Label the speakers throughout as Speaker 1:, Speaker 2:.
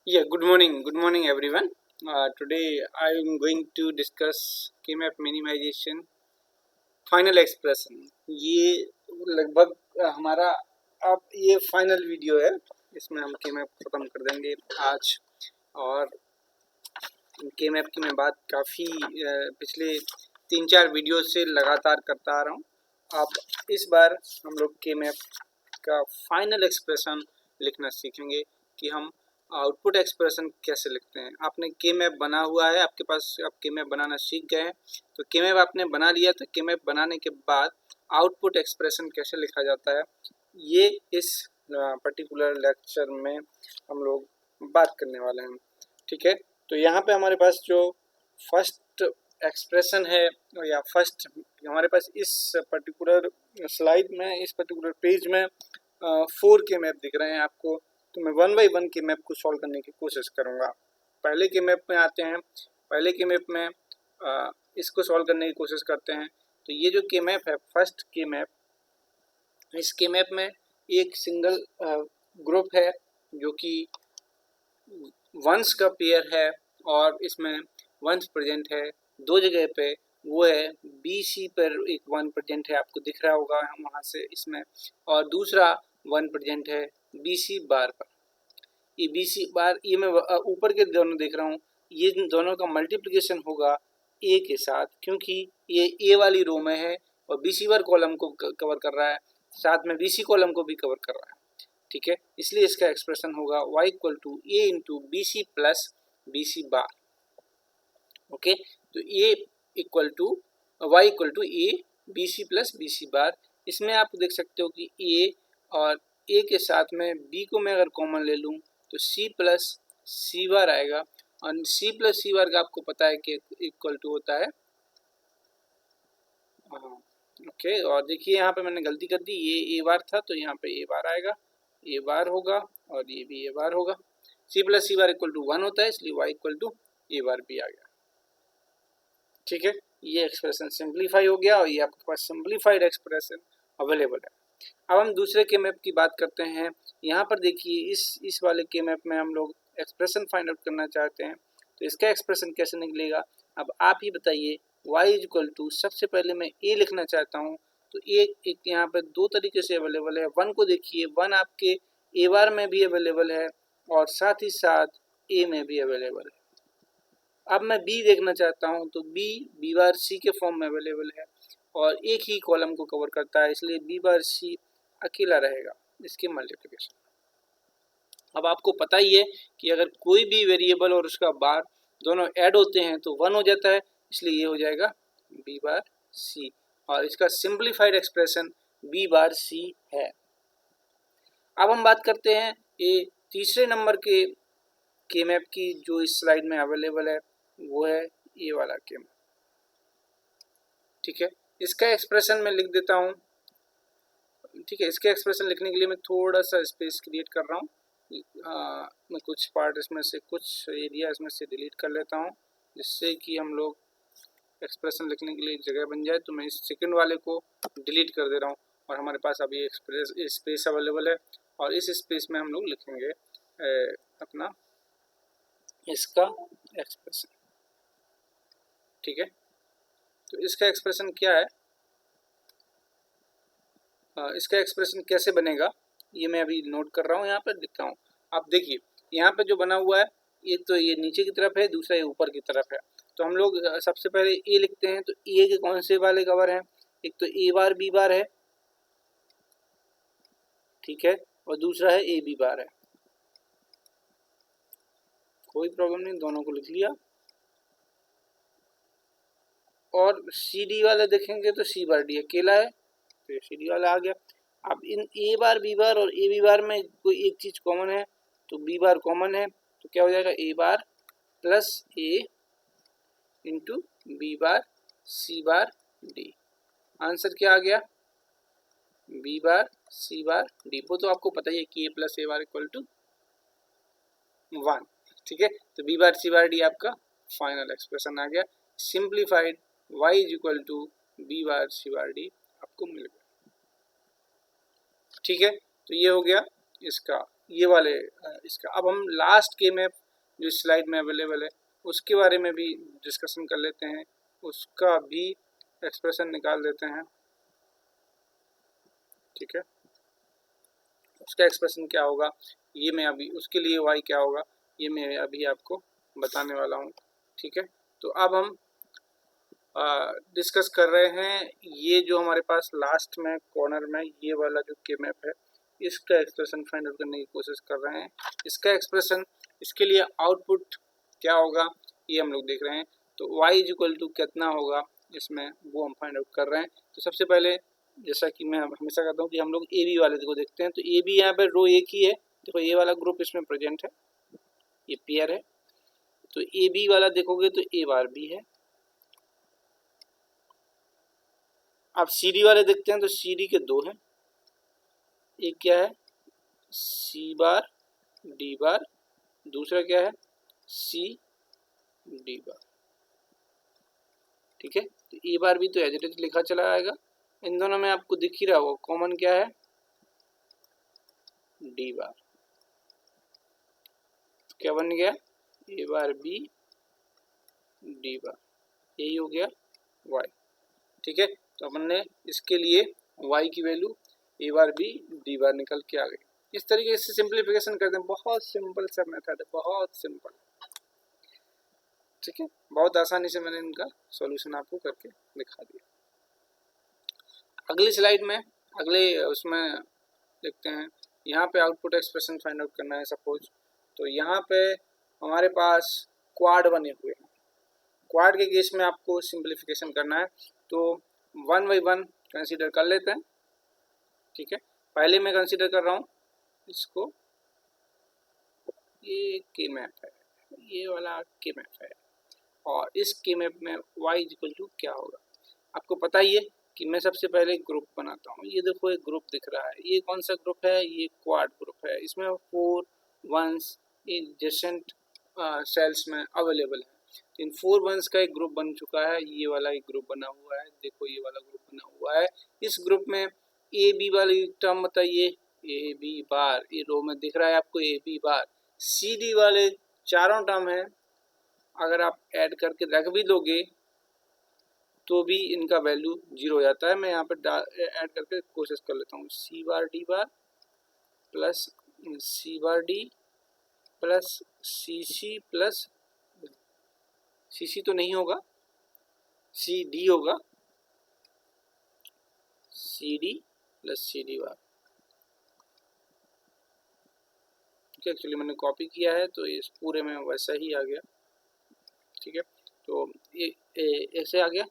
Speaker 1: Good morning everyone. Today I am going to discuss K-map minimization final expression. ये लगभग हमारा अब ये फाइनल वीडियो है, इसमें हम K-map ख़त्म कर देंगे आज। और K-map की मैं बात काफ़ी पिछले 3-4 वीडियो से लगातार करता आ रहा हूँ। अब इस बार हम लोग K-map का फाइनल एक्सप्रेशन लिखना सीखेंगे कि हम आउटपुट एक्सप्रेशन कैसे लिखते हैं। आपने K-map बना हुआ है, आपके पास आप K-map बनाना सीख गए हैं, तो K-map आपने बना लिया, तो K-map बनाने के बाद आउटपुट एक्सप्रेशन कैसे लिखा जाता है, ये इस पर्टिकुलर लेक्चर में हम लोग बात करने वाले हैं। ठीक है, तो यहाँ पे हमारे पास जो फर्स्ट एक्सप्रेशन है या फर्स्ट हमारे पास इस पर्टिकुलर स्लाइड में, इस पर्टिकुलर पेज में 4 K-map दिख रहे हैं आपको। तो मैं 1 बाई 1 K-map को सॉल्व करने की कोशिश करूँगा। पहले K-map में आते हैं। पहले K-map में इसको सॉल्व करने की कोशिश करते हैं। तो ये जो K-map है, फर्स्ट K-map, इस K-map में एक सिंगल ग्रुप है जो कि वंस का पेयर है और इसमें वंस प्रेजेंट है दो जगह पे। वो है BC पर एक 1 प्रेजेंट है, आपको दिख रहा होगा वहाँ से इसमें, और दूसरा 1 प्रेजेंट है BC बार पर। ये BC बार, ये मैं ऊपर के दोनों देख रहा हूँ, ये दोनों का मल्टीप्लिकेशन होगा A के साथ, क्योंकि ये A वाली रो में है और BC बार कॉलम को कवर कर रहा है, साथ में BC कॉलम को भी कवर कर रहा है। ठीक है, इसलिए इसका एक्सप्रेशन होगा y equal to A into BC plus BC bar. Okay, तो A equal to y equal to A BC plus BC bar. इसमें आप देख सकते हो कि A और A के साथ में B को मैं अगर कॉमन ले लूँ तो C प्लस C बार आएगा, और C प्लस C बार का आपको पता है कि इक्वल टू होता है, ओके। और देखिए यहाँ पे मैंने गलती कर दी, ये A बार था तो यहाँ पे A बार आएगा, A बार होगा और ये भी A बार होगा। C plus C bar equal to 1 होता है, इसलिए y equal to A bar भी आ गया। ठीक है, ये एक्सप्रेशन सिंप्लीफाई हो गया और ये आपके पास सिंप्लीफाइड एक्सप्रेशन अवेलेबल है। अब हम दूसरे K-map की बात करते हैं। यहाँ पर देखिए इस वाले K-map में हम लोग एक्सप्रेशन फाइंड आउट करना चाहते हैं, तो इसका एक्सप्रेशन कैसे निकलेगा अब आप ही बताइए। y इज इक्वल टू, सबसे पहले मैं A लिखना चाहता हूँ, तो एक यहाँ पर दो तरीके से अवेलेबल है। 1 को देखिए, 1 आपके A बार में भी अवेलेबल है और साथ ही साथ A में भी अवेलेबल है। अब मैं B देखना चाहता हूँ, तो B बार C के फॉर्म में अवेलेबल है और एक ही कॉलम को कवर करता है, इसलिए B बार C अकेला रहेगा इसके मल्टीप्लिकेशन। अब आपको पता ही है कि अगर कोई भी वेरिएबल और उसका बार दोनों ऐड होते हैं तो 1 हो जाता है, इसलिए ये हो जाएगा B बार C, और इसका सिंप्लीफाइड एक्सप्रेशन B बार C है। अब हम बात करते हैं ये तीसरे नंबर के K-map की जो इस स्लाइड में अवेलेबल है, वो है ये वाला K-map। ठीक है, इसका एक्सप्रेशन मैं लिख देता हूँ। ठीक है, इसके एक्सप्रेशन लिखने के लिए मैं थोड़ा सा स्पेस क्रिएट कर रहा हूँ। मैं कुछ पार्ट इसमें से, कुछ एरिया इसमें से डिलीट कर लेता हूँ, जिससे कि हम लोग एक्सप्रेशन लिखने के लिए जगह बन जाए। तो मैं इस सेकंड वाले को डिलीट कर दे रहा हूँ और हमारे पास अभी स्पेस अवेलेबल है, और इस स्पेस में हम लोग लिखेंगे अपना इसका एक्सप्रेशन। ठीक है, तो इसका एक्सप्रेशन क्या है, इसका एक्सप्रेशन कैसे बनेगा ये मैं अभी नोट कर रहा हूँ, यहाँ पर लिखता हूँ। आप देखिए यहाँ पे जो बना हुआ है, एक तो ये नीचे की तरफ है, दूसरा ये ऊपर की तरफ है। तो हम लोग सबसे पहले ए लिखते हैं, तो ए के कौन से वाले कवर हैं, एक तो ए बार बी बार है, ठीक है, और दूसरा है ए बी बार है। कोई प्रॉब्लम नहीं, दोनों को लिख लिया। और सी डी वाले देखेंगे तो सी बार डी अकेला है, तो ये सी डी वाला आ गया। अब इन ए बार बी बार और ए बी बार में कोई एक चीज़ कॉमन है, तो बी बार कॉमन है, तो क्या हो जाएगा ए बार प्लस ए into B bar C bar D. Answer क्या आ गया, B bar C bar D. वो तो आपको पता ही है कि A plus A bar equal to 1। ठीक है, तो B bar C bar D आपका फाइनल एक्सप्रेशन आ गया। Simplified y is equal to B bar C bar D आपको मिल गया। ठीक है, तो ये हो गया इसका ये वाले इसका। अब हम लास्ट के मैप जो स्लाइड में अवेलेबल है उसके बारे में भी डिस्कशन कर लेते हैं, उसका भी एक्सप्रेशन निकाल देते हैं। ठीक है, उसका एक्सप्रेशन क्या होगा ये मैं अभी, उसके लिए वाई क्या होगा ये मैं अभी आपको बताने वाला हूँ। ठीक है, तो अब हम डिस्कस कर रहे हैं ये जो हमारे पास लास्ट में कॉर्नर में ये वाला जो के मैप है इसका एक्सप्रेशन फाइंड आउट करने की कोशिश कर रहे हैं। इसका एक्सप्रेशन, इसके लिए आउटपुट क्या होगा ये हम लोग देख रहे हैं। तो y इज इक्वल टू कितना होगा इसमें वो हम फाइंड आउट कर रहे हैं। तो सबसे पहले जैसा कि मैं हमेशा कहता हूँ कि हम लोग ए बी वाले को देखते हैं। तो ए बी यहाँ पे रो एक ही है, देखो ये वाला ग्रुप इसमें प्रेजेंट है, ये पेयर है। तो ए बी वाला देखोगे तो ए बार बी है। अब सी डी वाले देखते हैं तो सी डी के दो हैं, एक क्या है सी बार डी बार, दूसरा क्या है सी डी बार। ठीक है, तो ए बार भी तो एज इट इज लिखा चला आएगा। इन दोनों में आपको दिख ही रहा होगा कॉमन क्या है डी बार। तो क्या बन गया ए बार बी डी बार, यही हो गया वाई। ठीक है, तो अपन ने इसके लिए वाई की वैल्यू ए बार बी डी बार निकल के आ गई। इस तरीके से सिंप्लीफिकेशन करते हैं, बहुत सिंपल सा मेथड है, बहुत सिंपल। ठीक है, बहुत आसानी से मैंने इनका सॉल्यूशन आपको करके दिखा दिया। अगली स्लाइड में अगले उसमें देखते हैं, यहाँ पे आउटपुट एक्सप्रेशन फाइंड आउट करना है सपोज। तो यहाँ पे हमारे पास क्वाड बने हुए हैं। क्वाड के केस में आपको सिंप्लीफिकेशन करना है, तो 1 बाई 1 कंसीडर कर लेते हैं। ठीक है, पहले मैं कंसीडर कर रहा हूँ इसको, ये के मैप है, ये वाला के मैप है, और इस के मैप में y इज इक्वल टू क्या होगा आपको पता ही है कि मैं सबसे पहले ग्रुप बनाता हूँ। ये देखो एक ग्रुप दिख रहा है, ये कौन सा ग्रुप है ये क्वाड ग्रुप है। इसमें 4 1s एडजेसेंट सेल्स में अवेलेबल है। तो इन 4 1s का एक ग्रुप बन चुका है, ये वाला एक ग्रुप बना हुआ है, देखो ये वाला ग्रुप बना हुआ है। इस ग्रुप में ए बी वाली टर्म बताइए, ए बी बार, ये रो में दिख रहा है आपको A B bar. C D वाले चारों टर्म है, अगर आप ऐड करके रख भी दोगे तो भी इनका वैल्यू 0 हो जाता है। मैं यहाँ पे ऐड करके कोशिश कर लेता हूँ, C bar D bar plus C bar D plus C C plus C C तो नहीं होगा, सी डी होगा, C D plus C D bar. ठीक है, एक्चुअली मैंने कॉपी किया है तो इस पूरे में वैसा ही आ गया। ठीक है, तो ये ऐसे आ गया।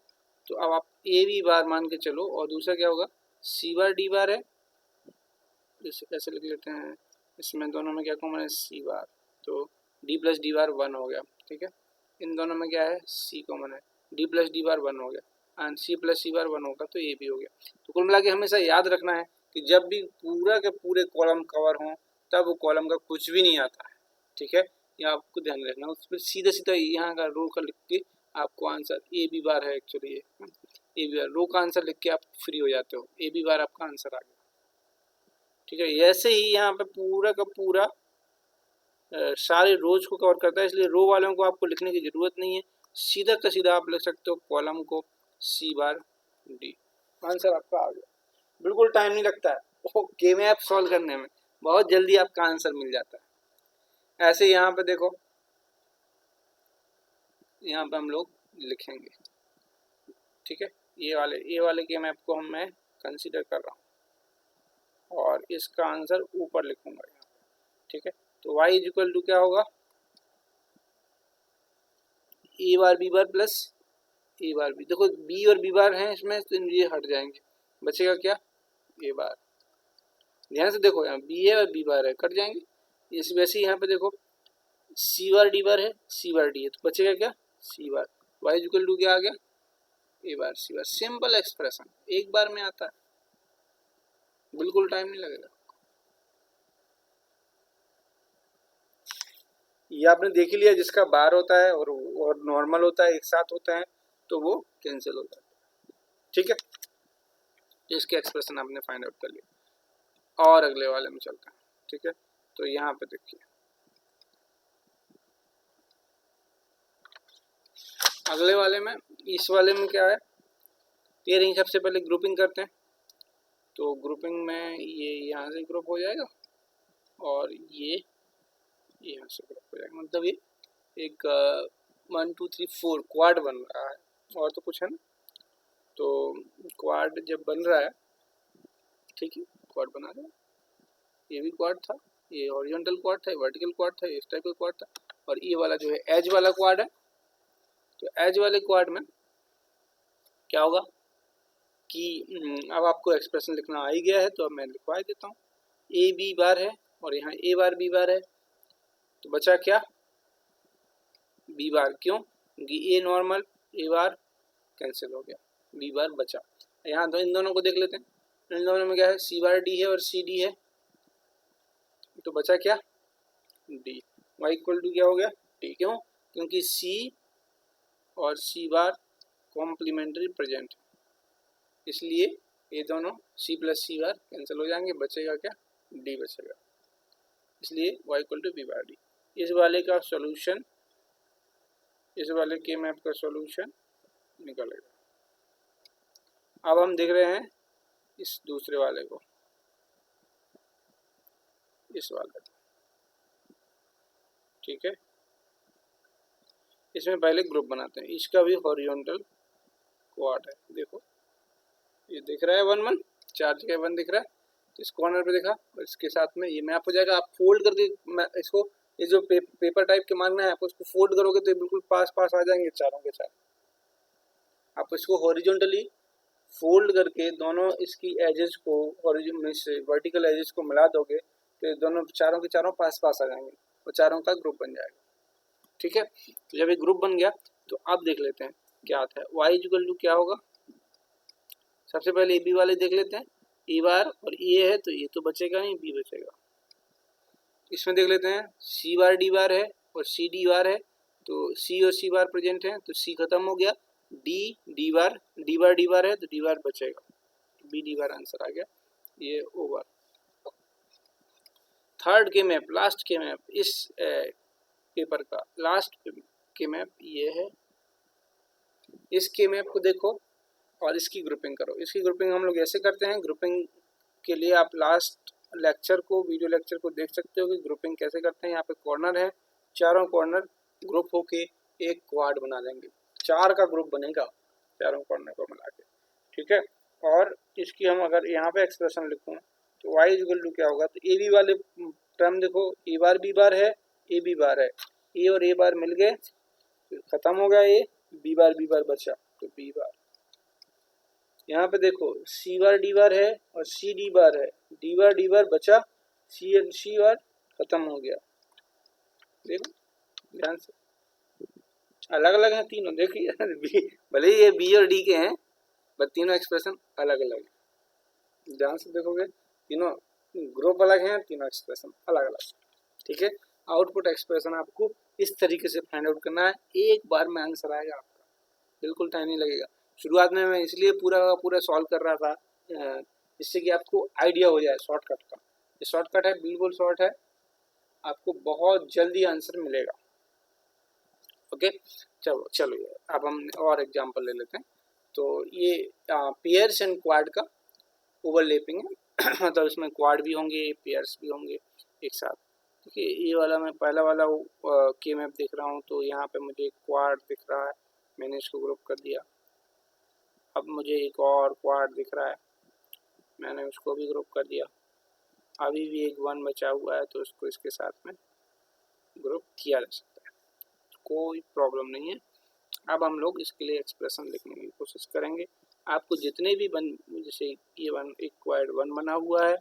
Speaker 1: तो अब आप ए बी बार मान के चलो, और दूसरा क्या होगा सी बार डी बार है, ऐसे लिख लेते हैं। इसमें दोनों में क्या कॉमन है सी बार, तो डी प्लस डी बार 1 हो गया। ठीक है, इन दोनों में क्या है सी कॉमन है, डी प्लस डी बार 1 हो गया, एंड सी प्लस सी बार 1 होगा तो ए भी हो गया। तो कुल मिला के हमेशा याद रखना है कि जब भी पूरा के पूरे कॉलम कवर हों तब वो कॉलम का कुछ भी नहीं आता है। ठीक है, ये आपको ध्यान रखना। उस पर सीधा सीधा यहाँ का रो का लिख के आपको आंसर ए बी बार है, एक्चुअली ये ए बी बार, रो का आंसर लिख के आप फ्री हो जाते हो, ए बी बार आपका आंसर आ गया। ठीक है, ऐसे ही यहाँ पे पूरा का पूरा सारे रोज को कवर करता है, इसलिए रो वालों को आपको लिखने की ज़रूरत नहीं है, सीधा का सीधा आप लिख सकते हो कॉलम को सी बार डी, आंसर आपका आ गया। बिल्कुल टाइम नहीं लगता है के मैप सॉल्व करने में, बहुत जल्दी आपका आंसर मिल जाता है। ऐसे यहाँ पे देखो, यहाँ पे हम लोग लिखेंगे। ठीक है, ये वाले के मैप को मैं कंसीडर कर रहा हूँ और इसका आंसर ऊपर लिखूंगा यहाँ पे। ठीक है, तो y इज इक्वल टू क्या होगा ए बार B bar plus A bar B. देखो बी और बी बार हैं इसमें, तो ये हट जाएंगे, बचेगा क्या ए बार। ध्यान से देखो, यहाँ बी है और बी बार है, कट जाएंगे। इस वैसे ही यहाँ पे देखो सी बार डी बार है, सी बार डी है, तो बचेगा क्या सी बार। y इज इक्वल टू क्या आ गया ए बार सी बार। सिंपल एक्सप्रेशन, एक बार में आता है, बिल्कुल टाइम नहीं लगेगा। ये आपने देख ही लिया, जिसका बार होता है और नॉर्मल होता है एक साथ होता है तो वो कैंसिल हो जाता है। ठीक है, इसके एक्सप्रेशन आपने फाइंड आउट कर लिया, और अगले वाले में चलते हैं। ठीक है, तो यहाँ पे देखिए अगले वाले में, इस वाले में क्या है, पेयरिंग सबसे पहले ग्रुपिंग करते हैं। तो ग्रुपिंग में ये यहाँ से ग्रुप हो जाएगा और ये यहाँ से ग्रुप हो जाएगा, मतलब ये एक 1 2 3 4 क्वाड बन रहा है, और तो कुछ है ना। तो क्वाड जब बन रहा है, ठीक है, क्वाड बना रहे हैं, ये भी क्वाड था, ये हॉरिजॉन्टल क्वाड था, वर्टिकल क्वाड था, इस टाइप का क्वाड था, और ये वाला जो है एज वाला क्वाड है। तो एज वाले क्वाड में क्या होगा कि अब आपको एक्सप्रेशन लिखना आ ही गया है, तो अब मैं लिखवा देता हूँ। ए बी बार है और यहाँ ए बार बी बार है, तो बचा क्या, बी बार। क्यों, क्योंकि a normal A bar cancel हो गया, बी बार बचा। यहाँ तो इन दोनों को देख लेते हैं, इन दोनों में क्या है, सी बार डी है और सी डी है, तो बचा क्या, डी। वाई इक्वल टू क्या हो गया, डी। क्यों, क्योंकि सी और सी बार कॉम्प्लीमेंट्री प्रेजेंट, इसलिए ये दोनों सी प्लस सी बार कैंसिल हो जाएंगे, बचेगा क्या, डी बचेगा, इसलिए Y equal to B bar D. इस वाले का सॉल्यूशन, इस वाले के मैप का सॉल्यूशन निकलेगा। अब हम देख रहे हैं इस दूसरे वाले को, इस वाले, ठीक है। इसमें पहले ग्रुप बनाते हैं, इसका भी हॉरिजॉन्टल क्वाड है, देखो ये दिख रहा है 1 1, 4 जगह 1 दिख रहा है, तो इस कॉर्नर पे देखा, और इसके साथ में ये मैप हो जाएगा। आप फोल्ड करके इसको, ये जो पेपर टाइप के मांगना है, आप उसको फोल्ड करोगे तो ये बिल्कुल पास पास आ जाएंगे चारों के चार। आप इसको हॉरिजॉन्टली फोल्ड करके दोनों इसकी एजेस को वर्टिकल एजेस को मिला दोगे, तो दोनों चारों के चारों पास पास आ जाएंगे और चारों का ग्रुप बन जाएगा, ठीक है। तो जब ये ग्रुप बन गया, तो अब देख लेते हैं क्या आता है। वाई इक्वल टू क्या होगा, सबसे पहले ए बी वाले देख लेते हैं, ए बार और ए है, तो ये तो बचेगा नहीं, बी बचेगा। इसमें देख लेते हैं, सी बार डी बार है और सी डी बार है, तो सी और सी बार प्रेजेंट है, तो सी खत्म हो गया, डी डी बार डी बार डी बार है, तो डी बार बचेगा, बी डी बार आंसर आ गया, ये ओवर। थर्ड के मैप, लास्ट के मैप, इस पेपर का लास्ट के मैप ये है। इस के मैप को देखो और इसकी ग्रुपिंग करो। इसकी ग्रुपिंग हम लोग ऐसे करते हैं, ग्रुपिंग के लिए आप लास्ट लेक्चर को, वीडियो लेक्चर को देख सकते हो कि ग्रुपिंग कैसे करते हैं। यहाँ पे कॉर्नर है, चारों कॉर्नर ग्रुप होके एक क्वाड बना देंगे, 4 का ग्रुप बनेगा चारों कॉर्नर को मिला के, ठीक है। और इसकी हम अगर यहाँ पे एक्सप्रेशन लिखूँ, तो वाई इक्वल टू क्या होगा, तो ए बी वाले टर्म देखो, ए बार बी बार है, ए बी बार है, ए और ए बार मिल गए, खत्म हो गया, ए बी बार बचा, तो बी बार। यहाँ पे देखो सी बार डी बार है और सी डी बार है, डी बार बचा, सी बार खत्म हो गया। देखो ध्यान से, अलग अलग हैं तीनों, देखिए भले ये बी और डी के हैं, बट तीनों एक्सप्रेशन अलग अलग है। ध्यान से देखोगे तीनों ग्रुप अलग हैं, तीनों एक्सप्रेशन अलग अलग, ठीक है। आउटपुट एक्सप्रेशन आपको इस तरीके से फाइंड आउट करना है, एक बार में आंसर आएगा आपका, बिल्कुल टाइम नहीं लगेगा। शुरुआत में मैं इसलिए पूरा का पूरा सॉल्व कर रहा था, जिससे कि आपको आइडिया हो जाए शॉर्टकट का। ये शॉर्टकट है, बिल्कुल शॉर्ट है, आपको बहुत जल्दी आंसर मिलेगा। ओके, चलो अब हम और एग्जांपल ले लेते हैं। तो ये पेयर्स एंड क्वाड का ओवरलैपिंग है मतलब इसमें क्वाड भी होंगे, पेयर्स भी होंगे एक साथ। देखिए ये वाला मैं पहला वाला के मैप देख रहा हूँ, तो यहाँ पे मुझे क्वाड दिख रहा है, मैंने इसको ग्रुप कर दिया। अब मुझे एक और क्वाड दिख रहा है, मैंने उसको भी ग्रुप कर दिया। अभी भी एक 1 बचा हुआ है, तो उसको इसके साथ में ग्रुप किया जा सकता है, कोई प्रॉब्लम नहीं है। अब हम लोग इसके लिए एक्सप्रेशन लिखने की कोशिश करेंगे। आपको जितने भी जैसे ये एक क्वाड 1 बना हुआ है,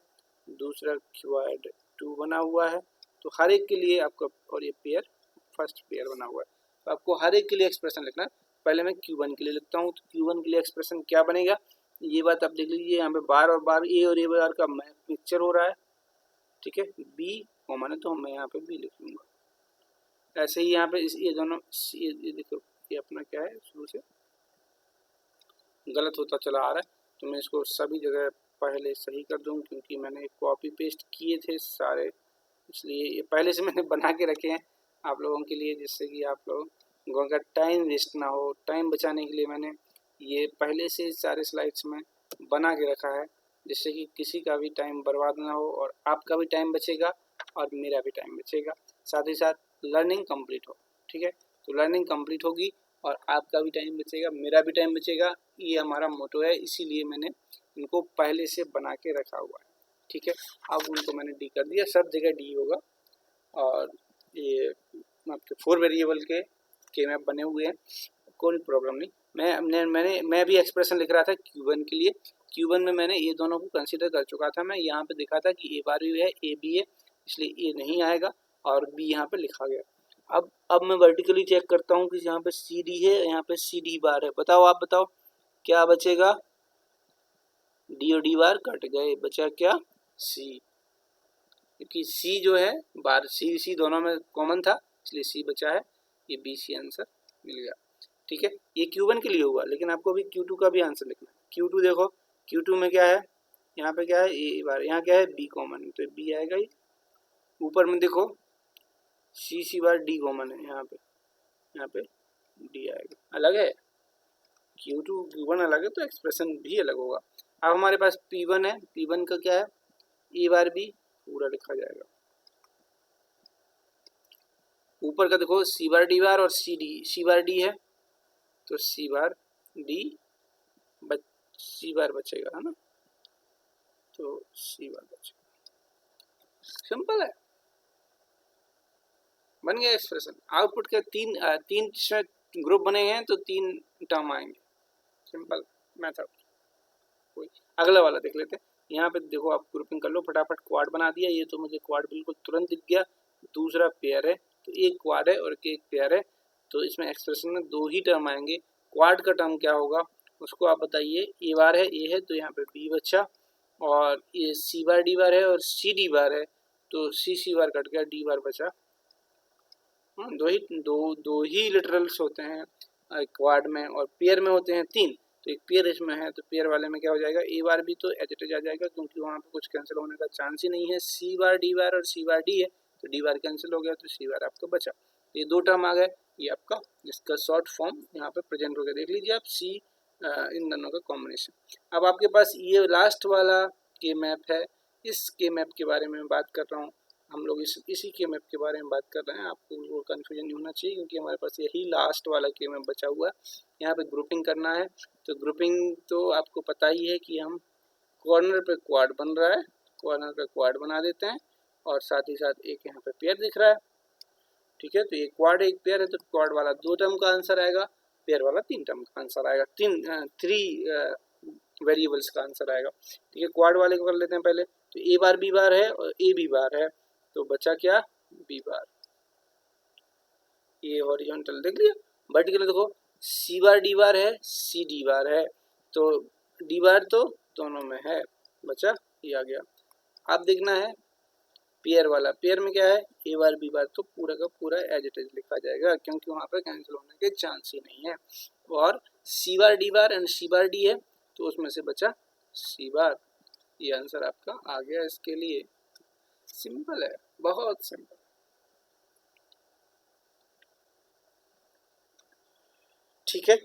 Speaker 1: दूसरा क्वाड 2 बना हुआ है, तो हर एक के लिए आपका, और ये पेयर फर्स्ट पेयर बना हुआ है, तो आपको हर एक के लिए एक्सप्रेशन लिखना है। पहले मैं Q1 के लिए लिखता हूँ, तो Q1 के लिए एक्सप्रेशन क्या बनेगा, ये बात आप देख लीजिए। यहाँ पे बार और बार ए और ए बार का पिक्चर हो रहा है, ठीक है। बी कॉमन है, तो मैं यहाँ पे बी लिख लूँगा। ऐसे ही यहाँ पे ये दोनों, ये देखो ये अपना क्या है, शुरू से गलत होता चला आ रहा है, तो मैं इसको सभी जगह पहले सही कर दूँ, क्योंकि मैंने कॉपी पेस्ट किए थे सारे इसलिए ये पहले से मैंने बना के रखे हैं आप लोगों के लिए, जिससे कि आप लोगों का टाइम वेस्ट ना हो। टाइम बचाने के लिए मैंने ये पहले से सारे स्लाइड्स में बना के रखा है, जिससे कि किसी का भी टाइम बर्बाद ना हो और आपका भी टाइम बचेगा और मेरा भी टाइम बचेगा, साथ ही साथ लर्निंग कंप्लीट हो। ठीक है, तो लर्निंग कंप्लीट होगी और आपका भी टाइम बचेगा, मेरा भी टाइम बचेगा, ये हमारा मोटो है, इसीलिए मैंने इनको पहले से बना के रखा हुआ है। ठीक है, अब उनको मैंने डी कर दिया, सब जगह डी होगा। और ये आपके 4 वेरिएबल के मैप बने हुए हैं, कोई प्रॉब्लम नहीं। मैं भी एक्सप्रेशन लिख रहा था Q1 के लिए। Q1 में मैंने ये दोनों को कंसीडर कर चुका था। मैं यहाँ पे दिखा था कि ए बार भी है, ए भी है, इसलिए ए नहीं आएगा और बी यहाँ पे लिखा गया। अब मैं वर्टिकली चेक करता हूँ कि यहाँ पे सी डी है, यहाँ पे सी डी बार है। बताओ, आप बताओ क्या बचेगा? डी और डी बार कट गए, बचा क्या? सी, क्योंकि सी जो है बार सी सी दोनों में कॉमन था, इसलिए सी बचा है। ये बी सी आंसर मिल गया। ठीक है, ये Q1 के लिए हुआ, लेकिन आपको अभी Q2 का भी आंसर लिखना है। Q2 देखो, Q2 में क्या है, यहाँ पे क्या है ए बार, यहाँ क्या है बी कॉमन है, तो बी आएगा ही। ऊपर में देखो सी बार डी कॉमन है, यहाँ पे डी आएगा। अलग है, Q2 Q1 अलग है, तो एक्सप्रेशन भी अलग होगा। अब हमारे पास P1 है, P1 का क्या है, ए बार बी पूरा लिखा जाएगा। ऊपर का देखो सी बार डी बार और सी बार डी है, तो सी बार डी सी बार बचेगा, है ना, तो सी बार बचेगा। सिंपल है, बन गया एक्सप्रेशन। आउटपुट के तीन ग्रुप बने हैं, तो 3 टर्म आएंगे। Simple method. कोई अगला वाला देख लेते हैं। यहाँ पे देखो, आप ग्रुपिंग कर लो फटाफट। क्वाड बना दिया, ये तो मुझे क्वाड बिल्कुल तुरंत दिख गया। दूसरा पेयर है, तो एक क्वाड है और एक पेयर है, तो इसमें एक्सप्रेशन में 2 ही टर्म आएंगे। क्वाड का टर्म क्या होगा उसको आप बताइए। ए बार है, ए है, तो यहाँ पे बी बचा, और ये सी बार डी बार है और सी डी बार है, तो सी बार कट गया, डी बार बचा। दो ही लिटरल्स होते हैं क्वाड में, और पेयर में होते हैं 3। तो एक पेयर इसमें है, तो पेयर वाले में क्या हो जाएगा, ए बार भी तो एज इट इज आ जाएगा, क्योंकि वहाँ पे कुछ कैंसिल होने का चांस ही नहीं है। सी बार डी बार और सी बार डी है, तो डी बार कैंसिल हो गया, तो सी बार आपको बचा। ये 2 टर्म आ गए, ये आपका इसका शॉर्ट फॉर्म यहाँ पे प्रेजेंट हो गया। देख लीजिए आप, सी इन दोनों का कॉम्बिनेशन। अब आपके पास ये लास्ट वाला के मैप है, इस के मैप के बारे में बात कर रहा हूँ। हम लोग इसी के मैप के बारे में बात कर रहे हैं। आपको वो कन्फ्यूजन नहीं होना चाहिए, क्योंकि हमारे पास यही लास्ट वाला के मैप बचा हुआ है। यहाँ पे ग्रुपिंग करना है, तो ग्रुपिंग तो आपको पता ही है कि हम कॉर्नर पे क्वाड बन रहा है, कॉर्नर पे क्वाड बना देते हैं, और साथ ही साथ एक यहाँ पे पेयर दिख रहा है। ठीक है, तो एक क्वाड एक पेयर है, तो क्वाड वाला 2 टर्म का आंसर आएगा, पेयर वाला 3 टर्म का आंसर आएगा, 3 वेरिएबल्स का आंसर आएगा। ठीक है, क्वाड वाले को कर लेते हैं पहले। तो ए बार बी बार है और ए बी बार है, तो बचा क्या, बी बार। ये हॉरिजॉन्टल देख लिया। वर्टिकल देखो, सी बार डी बार है, सी डी बार है, तो डी बार तो दोनों में है, बचा ये आ गया। अब देखना है पेयर वाला। पेयर में क्या है, ए बार बी बार, तो पूरा का पूरा एज इट इज लिखा जाएगा, क्योंकि वहाँ पे कैंसिल होने के चांस ही नहीं है। और C bar D bar and C bar D है, तो उसमें से बचा सी बार। ये आंसर आपका आ गया इसके लिए। सिंपल है, बहुत सिंपल। ठीक है,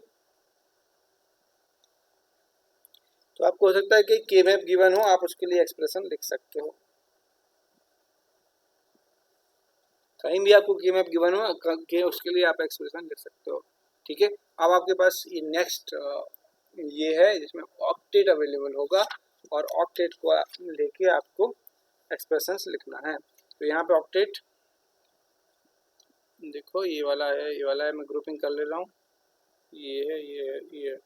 Speaker 1: तो आपको हो सकता है कि के मैप गिवन हो, आप उसके लिए एक्सप्रेशन लिख सकते हो। कहीं भी आपको के मैप गिवन हो के उसके लिए आप एक्सप्रेशन लिख सकते हो। ठीक है, अब आपके पास ये नेक्स्ट ये है जिसमें ऑक्टेट अवेलेबल होगा, और ऑक्टेट को लेके आपको एक्सप्रेशंस लिखना है। तो यहाँ पे ऑक्टेट देखो, ये वाला है, ये वाला है, मैं ग्रुपिंग कर ले रहा हूँ। ये है, ये है, ये है।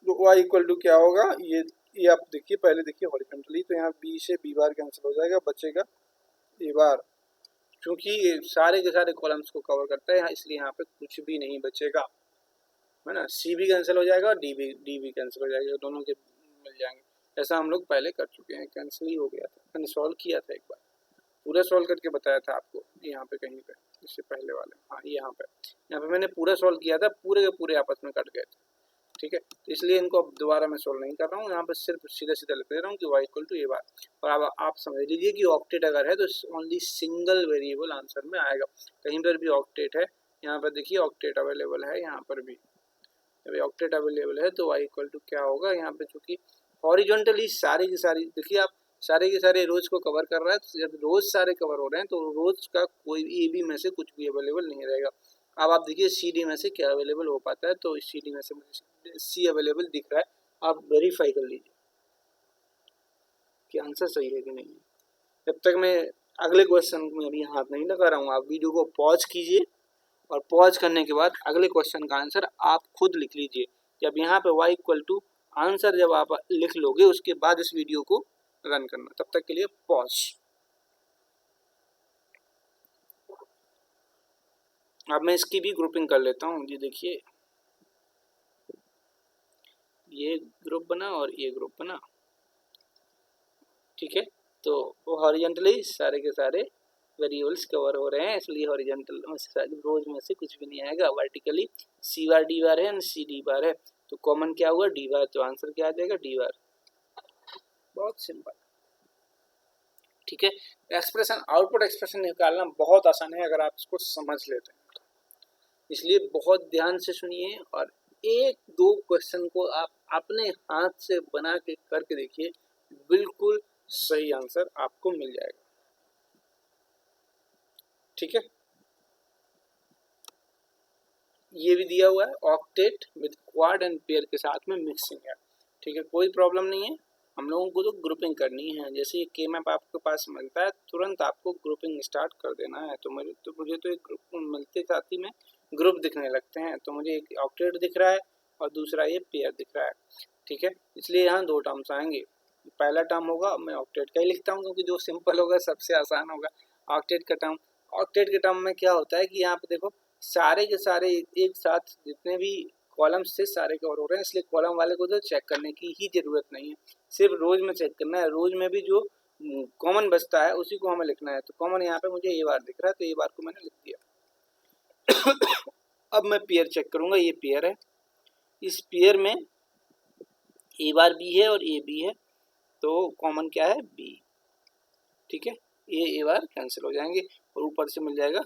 Speaker 1: तो y इक्वल टू क्या होगा, ये आप देखिए, पहले देखिए हॉरिजॉन्टली, तो यहाँ बी से बी बार कैंसिल हो जाएगा, बचेगा ए बार। क्योंकि सारे के सारे कॉलम्स को कवर करता है, इसलिए यहाँ पे कुछ भी नहीं बचेगा, है ना। सी भी कैंसिल हो जाएगा, डी भी कैंसिल हो जाएगा, दोनों के मिल जाएंगे। ऐसा हम लोग पहले कर चुके हैं, कैंसिल ही हो गया था, मैंने सॉल्व किया था एक बार, पूरा सॉल्व करके बताया था आपको यहाँ पे कहीं पे, इससे पहले वाले। हाँ, यहाँ पे मैंने पूरा सॉल्व किया था, पूरे के पूरे आपस में कट गए थे। ठीक है, तो इसलिए इनको अब दोबारा मैं सोल्व नहीं कर रहा हूँ, यहाँ पर सिर्फ सीधा सीधा लिख दे रहा हूँ कि y इक्वल टू ए बार। और अब आप समझ लीजिए कि ऑक्टेट अगर है तो ओनली सिंगल वेरिएबल आंसर में आएगा। कहीं पर भी ऑक्टेट है, यहाँ पर देखिए ऑक्टेट अवेलेबल है, यहाँ पर भी जब ऑक्टेट अवेलेबल है तो y इक्वल टू क्या होगा, यहाँ पे चूंकि हॉरिजॉन्टली सारी की सारी देखिए आप सारे के सारे रोज को कवर कर रहा है, तो जब रोज सारे कवर हो रहे हैं तो रोज का कोई भी ए बी में से कुछ भी अवेलेबल नहीं रहेगा। अब आप देखिए सी डी में से क्या अवेलेबल हो पाता है, तो सी डी में से मुझे सी अवेलेबल दिख रहा है, आप वेरीफाई कर लीजिए कि आंसर सही है कि नहीं है। जब तक मैं अगले क्वेश्चन में अभी हाथ नहीं लगा रहा हूँ, आप वीडियो को पॉज कीजिए और पॉज करने के बाद अगले क्वेश्चन का आंसर आप खुद लिख लीजिए। जब यहाँ पे y इक्वल टू आंसर जब आप लिख लोगे उसके बाद इस वीडियो को रन करना। तब तक के लिए पॉज। अब मैं इसकी भी ग्रुपिंग कर लेता हूँ। ये देखिए ये ग्रुप बना और ये ग्रुप बना, ठीक है। तो वो हॉरिजॉन्टली सारे के सारे वेरिएबल्स कवर हो रहे हैं, इसलिए हॉरिजॉन्टल रोज में से कुछ भी नहीं आएगा। वर्टिकली सी बार डी बार है एंड सी डी बार है, तो कॉमन क्या हुआ डी बार, तो आंसर क्या आ जाएगा डी बार। बहुत सिंपल, ठीक है। एक्सप्रेशन आउटपुट एक्सप्रेशन निकालना बहुत आसान है अगर आप इसको समझ लेते हैं तो, इसलिए बहुत ध्यान से सुनिए और एक दो क्वेश्चन को आप अपने हाथ से बना के करके देखिए, बिल्कुल सही आंसर आपको मिल जाएगा, ठीक है। ये भी दिया हुआ है octet with quad and pair के साथ में मिक्सिंग है, ठीक है, कोई प्रॉब्लम नहीं है। हम लोगों को तो ग्रुपिंग करनी है, जैसे ये के मैप आपके पास मिलता है तुरंत आपको ग्रुपिंग स्टार्ट कर देना है। तो मुझे तो एक ग्रुप मिलते साथ ही में ग्रुप दिखने लगते हैं, तो मुझे एक ऑक्टेट दिख रहा है और दूसरा ये पेयर दिख रहा है, ठीक है। इसलिए यहाँ दो टर्म्स आएंगे, पहला टर्म होगा, मैं ऑक्टेट का ही लिखता हूँ क्योंकि जो सिंपल होगा सबसे आसान होगा। ऑक्टेट का टर्म, ऑक्टेट के टर्म में क्या होता है कि यहाँ पे देखो सारे के सारे एक साथ जितने भी कॉलम्स से सारे कवर हो रहे हैं, इसलिए कॉलम वाले को तो चेक करने की ही जरूरत नहीं है, सिर्फ रोज में चेक करना है। रोज में भी जो कॉमन बचता है उसी को हमें लिखना है, तो कॉमन यहाँ पे मुझे ए बार दिख रहा है तो ए बार को मैंने लिख दिया। अब मैं पेयर चेक करूंगा, ये पेयर है, इस पेयर में ए बार बी है और ए बी है, तो कॉमन क्या है बी, ठीक है। ए बार कैंसिल हो जाएंगे और ऊपर से मिल जाएगा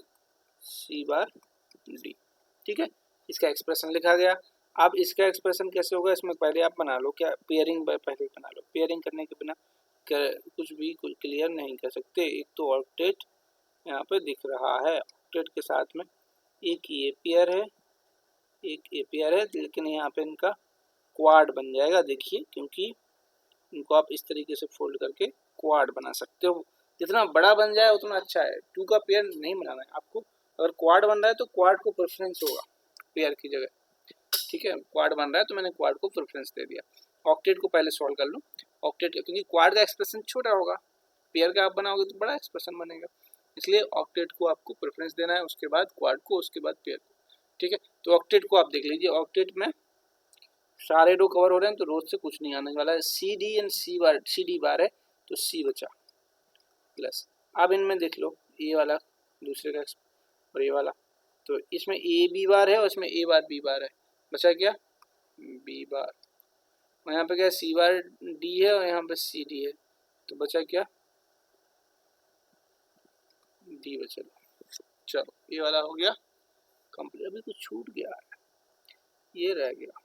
Speaker 1: सी बार डी, ठीक है। इसका एक्सप्रेशन लिखा गया। अब इसका एक्सप्रेशन कैसे होगा, इसमें पहले आप बना लो, क्या पेयरिंग पहले बना लो, पेयरिंग करने के बिना कुछ भी क्लियर नहीं कर सकते। एक तो ऑक्टेट यहाँ पे दिख रहा है, ऑक्टेट के साथ में एक ये पेयर है, एक ये पेयर है, लेकिन यहाँ पे इनका क्वाड बन जाएगा, देखिए, क्योंकि इनको आप इस तरीके से फोल्ड करके क्वाड बना सकते हो। जितना बड़ा बन जाए उतना अच्छा है, टू का पेयर नहीं बनाना है आपको। अगर क्वाड बन रहा है तो क्वाड को प्रेफरेंस होगा पेयर की जगह, ठीक है। क्वाड बन रहा है तो मैंने क्वाड को प्रेफरेंस दे दिया। ऑक्टेट को पहले सॉल्व कर लो, ऑक्टेट का, क्योंकि क्वाड का एक्सप्रेशन छोटा होगा, पेयर का आप बनाओगे तो बड़ा एक्सप्रेशन बनेगा, इसलिए ऑक्टेट को आपको प्रेफरेंस देना है, उसके बाद क्वाड को, उसके बाद पेयर को, ठीक है। तो ऑक्टेट को आप देख लीजिए, ऑक्टेट में सारे रो कवर हो रहे हैं तो रो से कुछ नहीं आने वाला है, C D and C D bar है तो सी बचा प्लस। अब इनमें देख लो ये वाला दूसरे का और ये वाला, तो इसमें ए बी बार है और इसमें ए बार बी बार है, बचा क्या बी बार, और यहाँ पे क्या सी बार डी है और यहाँ पे सी डी है, तो बचा क्या डी बचा। चलो ये वाला हो गया कंप्लीट। अभी कुछ छूट गया है, ये रह गया,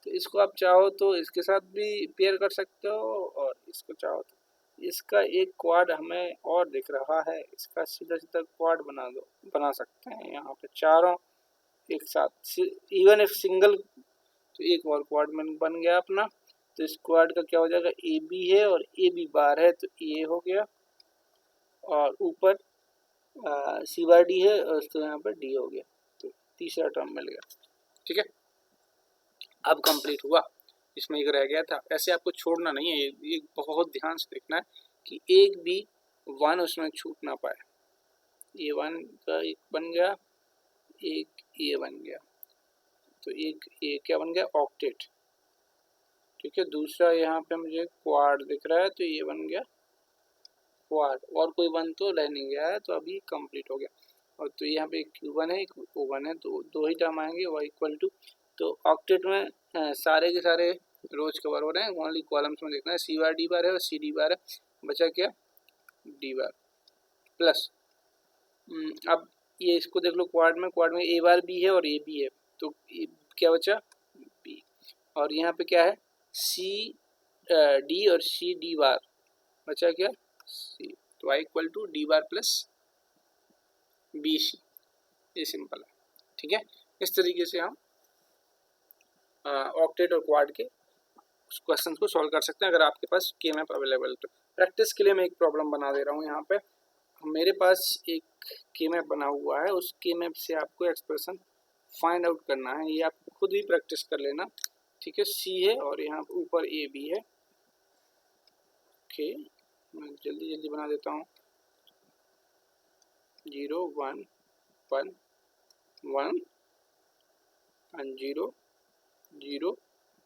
Speaker 1: तो इसको आप चाहो तो इसके साथ भी पेयर कर सकते हो और इसको चाहो तो इसका एक क्वाड हमें और दिख रहा है, इसका सीधा सीधा क्वाड बना सकते हैं यहाँ पे चारों एक साथ, इवन इफ सिंगल, तो एक और क्वाड बन गया अपना। तो इस क्वाड का क्या हो जाएगा, ए बी है और ए बी बार है तो ए हो गया, और ऊपर सी बार डी है और तो यहाँ पर डी हो गया, तो तीसरा टर्म मिल गया, ठीक है। अब कंप्लीट हुआ, इसमें एक रह गया था, ऐसे आपको छोड़ना नहीं है, ये बहुत ध्यान से देखना है कि एक भी वन उसमें छूट ना पाए। ये वन का एक बन गया, एक ये बन गया, तो एक ये क्या बन गया ऑक्टेट, ठीक है। दूसरा यहाँ पे मुझे क्वाड दिख रहा है तो ये बन गया क्वाड, और कोई वन तो रह नहीं गया है, तो अभी कंप्लीट हो गया। और तो यहाँ पे एक Q1 है एक O1 है, तो दो ही टर्म आएंगे, y इक्वल टू तो ऑक्टेट में सारे के सारे रोज कवर हो रहे हैं, ओनली कॉलम्स में देखना है। सी बार डी बार है और सी डी बार है, बचा क्या डी बार प्लस। अब ये इसको देख लो, क्वाड में ए बार बी है और ए बी है, तो क्या बचा बी। और यहाँ पे क्या है सी डी और सी डी बार, बचा क्या सी। तो I equal to D bar plus B C, ये सिंपल है। ठीक है, इस तरीके से हम ऑक्टेट और क्वाड के क्वेश्चन को सॉल्व कर सकते हैं अगर आपके पास के मैप अवेलेबल। तो प्रैक्टिस के लिए मैं एक प्रॉब्लम बना दे रहा हूँ यहाँ पे। मेरे पास एक के मैप बना हुआ है, उस के मैप से आपको एक्सप्रेशन फाइंड आउट करना है। ये आप खुद भी प्रैक्टिस कर लेना। ठीक है, सी है और यहाँ ऊपर ए बी है। ओके, मैं जल्दी जल्दी बना देता हूँ। 0 1 1 1 एंड 0 0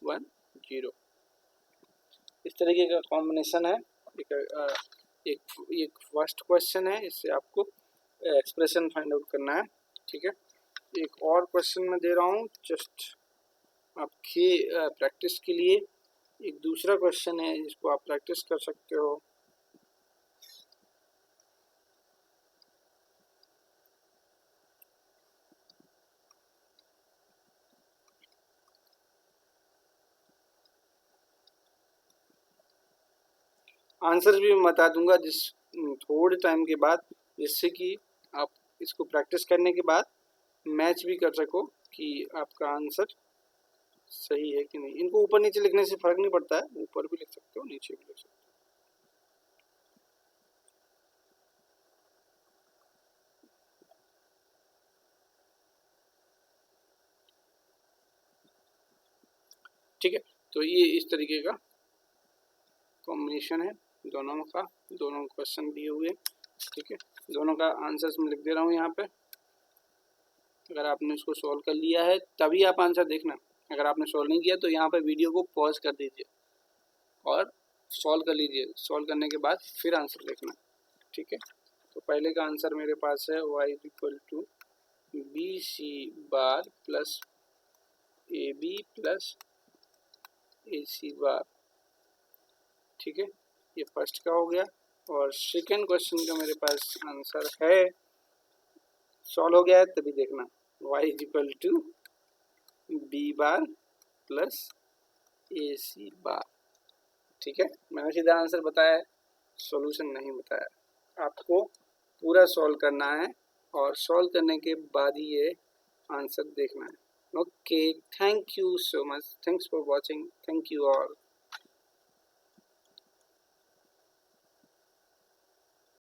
Speaker 1: 1 0, इस तरीके का कॉम्बिनेशन है। एक फर्स्ट क्वेश्चन है, इससे आपको एक्सप्रेशन फाइंड आउट करना है। ठीक है, एक और क्वेश्चन मैं दे रहा हूँ जस्ट आपके प्रैक्टिस के लिए। एक दूसरा क्वेश्चन है जिसको आप प्रैक्टिस कर सकते हो। आंसर भी मैं बता दूंगा थोड़े टाइम के बाद, जिससे कि आप इसको प्रैक्टिस करने के बाद मैच भी कर सको कि आपका आंसर सही है कि नहीं। इनको ऊपर नीचे लिखने से फर्क नहीं पड़ता है, ऊपर भी लिख सकते हो नीचे भी लिख सकते हो। ठीक है, तो ये इस तरीके का कॉम्बिनेशन है दोनों का, दोनों क्वेश्चन दिए हुए। ठीक है, दोनों का आंसर्स मैं लिख दे रहा हूँ यहाँ पे। अगर आपने इसको सॉल्व कर लिया है तभी आप आंसर देखना। अगर आपने सॉल्व नहीं किया तो यहाँ पे वीडियो को पॉज कर दीजिए और सॉल्व कर लीजिए। सॉल्व करने के बाद फिर आंसर देखना। ठीक है, तो पहले का आंसर मेरे पास है y equal to B C bar plus A B plus A C bar. ठीक है, ये फर्स्ट का हो गया। और सेकेंड क्वेश्चन का मेरे पास आंसर है, सॉल्व हो गया है तभी देखना, y equal to B bar plus A C bar. ठीक है, मैंने सीधा आंसर बताया है, सॉल्यूशन नहीं बताया। आपको पूरा सॉल्व करना है और सॉल्व करने के बाद ही ये आंसर देखना है। Okay, thank you so much, thanks for watching, thank you all.